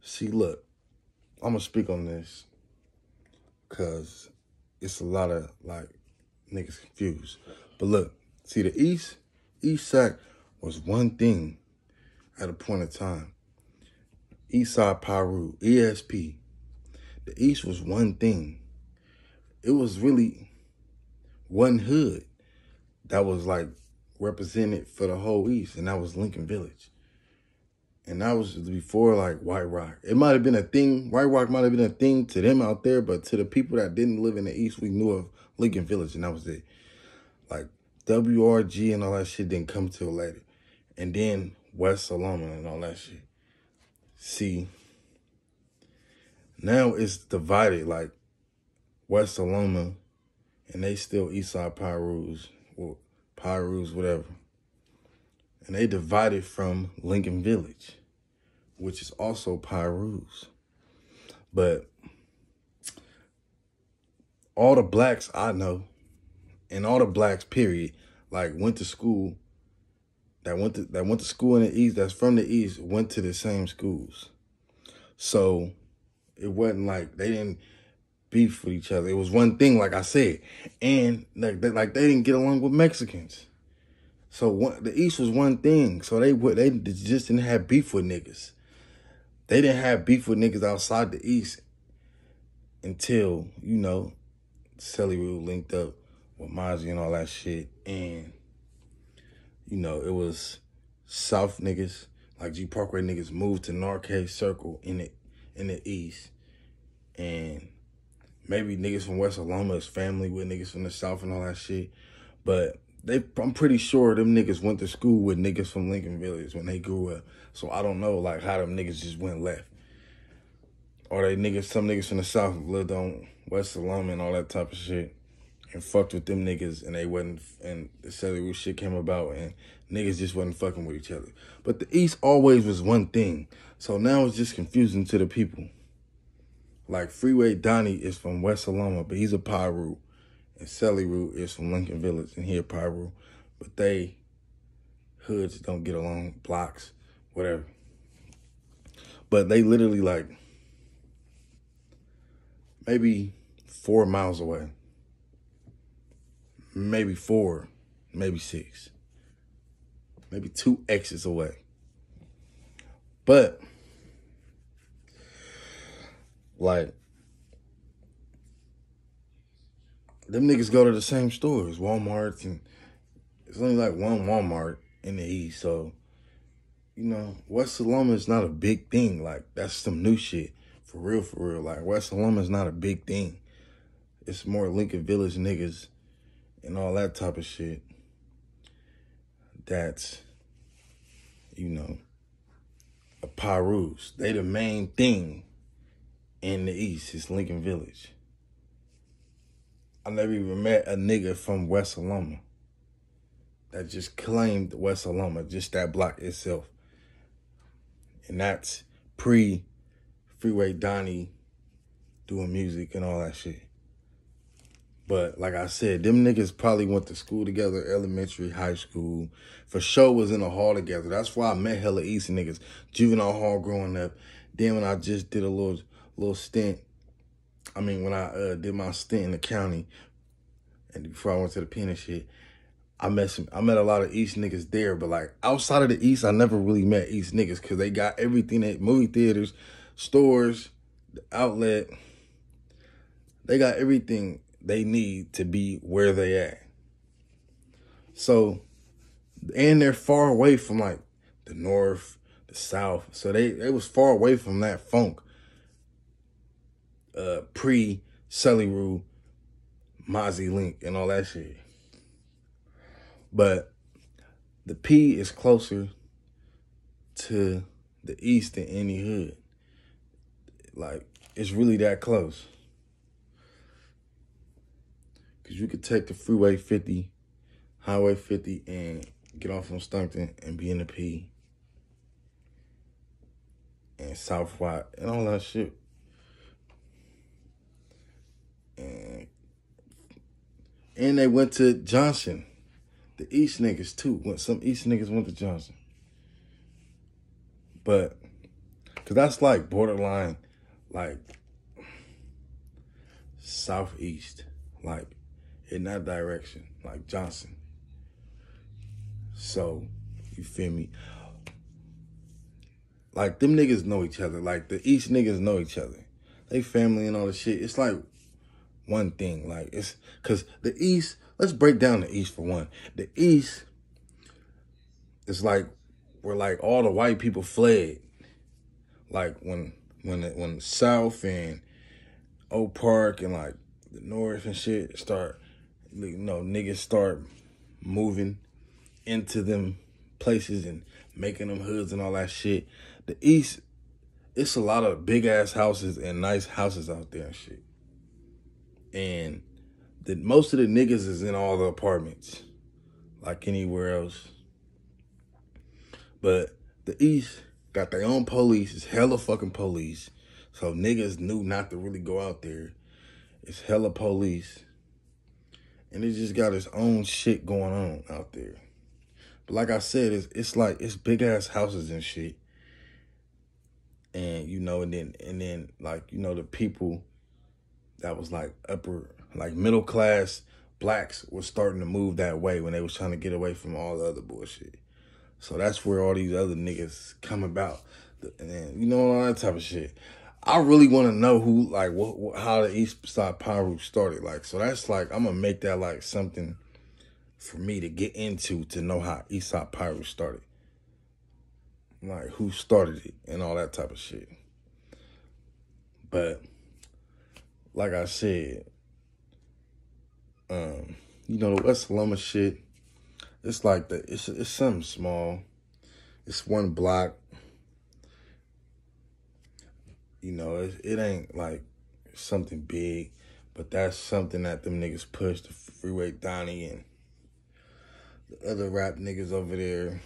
See, look, I'm gonna speak on this because it's a lot of like niggas confused. But look, see, the East Side was one thing at a point in time. East Side Pirus, ESP. The East was one thing. It was really one hood that was like represented for the whole East, and that was Lincoln Village. And that was before like White Rock. It might have been a thing. White Rock might have been a thing to them out there, but to the people that didn't live in the East, we knew of Lincoln Village, and that was it. Like WRG and all that shit didn't come till later. And then West Loma and all that shit. See, now it's divided, like West Loma, and they still Eastside Pirus, or Pirus, whatever. And they divided from Lincoln Village, which is also Pirus. But all the blacks I know, and all the blacks, period, like went to school, that went to school in the East, that's from the East, went to the same schools. So it wasn't like they didn't beef with each other. It was one thing, like I said. And like they didn't get along with Mexicans. So the East was one thing. So they just didn't have beef with niggas. They didn't have beef with niggas outside the East until, you know, SSW linked up with Mozzie and all that shit. And, you know, it was South niggas, like G Parkway niggas, moved to Narcade Circle in the East. And maybe niggas from West Loma is family with niggas from the South and all that shit. But I'm pretty sure them niggas went to school with niggas from Lincoln Village when they grew up. So I don't know like how them niggas just went left. Or some niggas from the South lived on West Loma and all that type of shit and fucked with them niggas, and they wasn't, and the cellular shit came about and niggas just wasn't fucking with each other. But the East always was one thing. So now it's just confusing to the people. Like Freeway Donnie is from West Loma, but he's a Piru. And Cellular is from Lincoln Village, and he a Piru. But they hoods don't get along, blocks, whatever. But they literally like maybe 4 miles away. Maybe 4, maybe 6. Maybe 2 exits away. But like, them niggas go to the same stores, Walmarts, and it's only like one Walmart in the East. So, you know, West Loma is not a big thing. Like, that's some new shit. For real, for real. Like, West Loma is not a big thing. It's more Lincoln Village niggas and all that type of shit. That's, you know, a Pirus. They the main thing in the East is Lincoln Village. I never even met a nigga from West Loma that just claimed West Loma, just that block itself. And that's pre-Freeway Donnie doing music and all that shit. But like I said, them niggas probably went to school together, elementary, high school. For sure was in a hall together. That's why I met hella East niggas. Juvenile hall growing up. Then when I just did a little stint, I mean, when I did my stint in the county, and before I went to the pen and shit, I met a lot of East niggas there. But like outside of the East, I never really met East niggas because they got everything at movie theaters, stores, the outlet. They got everything they need to be where they at. So, and they're far away from like the North, the South. So they was far away from that funk. Pre-Cellular, Mozzie Link, and all that shit. But the P is closer to the East than any hood. Like, it's really that close. Because you could take the Freeway 50, Highway 50, and get off on Stunkton and be in the P. And South White, and all that shit. And they went to Johnson. The East niggas too. Some East niggas went to Johnson. But Because that's like borderline, like, southeast. Like, in that direction. Like Johnson. So, you feel me? Like, them niggas know each other. Like, the East niggas know each other. They family and all the shit. It's like one thing. Like, it's... Because the East... Let's break down the East for one. The East is like... Where, like, all the white people fled. Like, when the South and Oak Park and, like, the North and shit start... You know, niggas start moving into them places and making them hoods and all that shit. The East, it's a lot of big-ass houses and nice houses out there and shit. And most of the niggas is in all the apartments, like anywhere else. But the East got their own police. It's hella fucking police. So niggas knew not to really go out there. It's hella police. And it just got its own shit going on out there. But like I said, it's like, it's big-ass houses and shit. And, you know, and then, like, you know, the people that was, like, like, middle-class blacks was starting to move that way when they was trying to get away from all the other bullshit. So that's where all these other niggas come about. And, you know, all that type of shit. I really want to know who, like, how the East Side Pirus started. Like, so that's, like, I'm going to make that, like, something for me to get into to know how East Side Pirus started. Like, who started it and all that type of shit. But, like I said, you know, the West Loma shit, it's like it's something small. It's one block. You know, it ain't like something big, but that's something that them niggas push, the Freeway Donnie and the other rap niggas over there.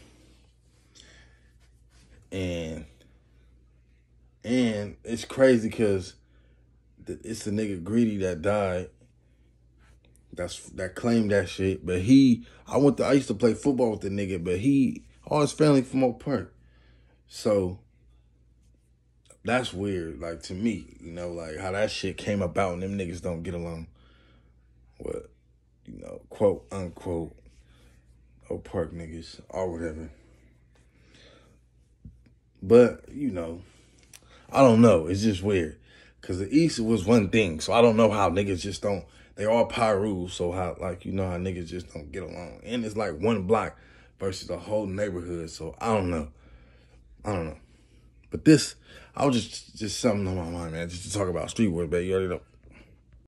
And it's crazy because it's the nigga Greedy that died. That claimed that shit. But I used to play football with the nigga, but all his family from Oak Park. So that's weird, like, to me, you know, like how that shit came about and them niggas don't get along. What, you know, quote unquote Oak Park niggas or whatever. But, you know, I don't know. It's just weird. Because the East was one thing. So I don't know how niggas just don't. They all Pirus. So how, like, you know how niggas just don't get along. And it's like one block versus a whole neighborhood. So I don't know. But this, I was just something on my mind, man. Just to talk about street wars, baby. You already know.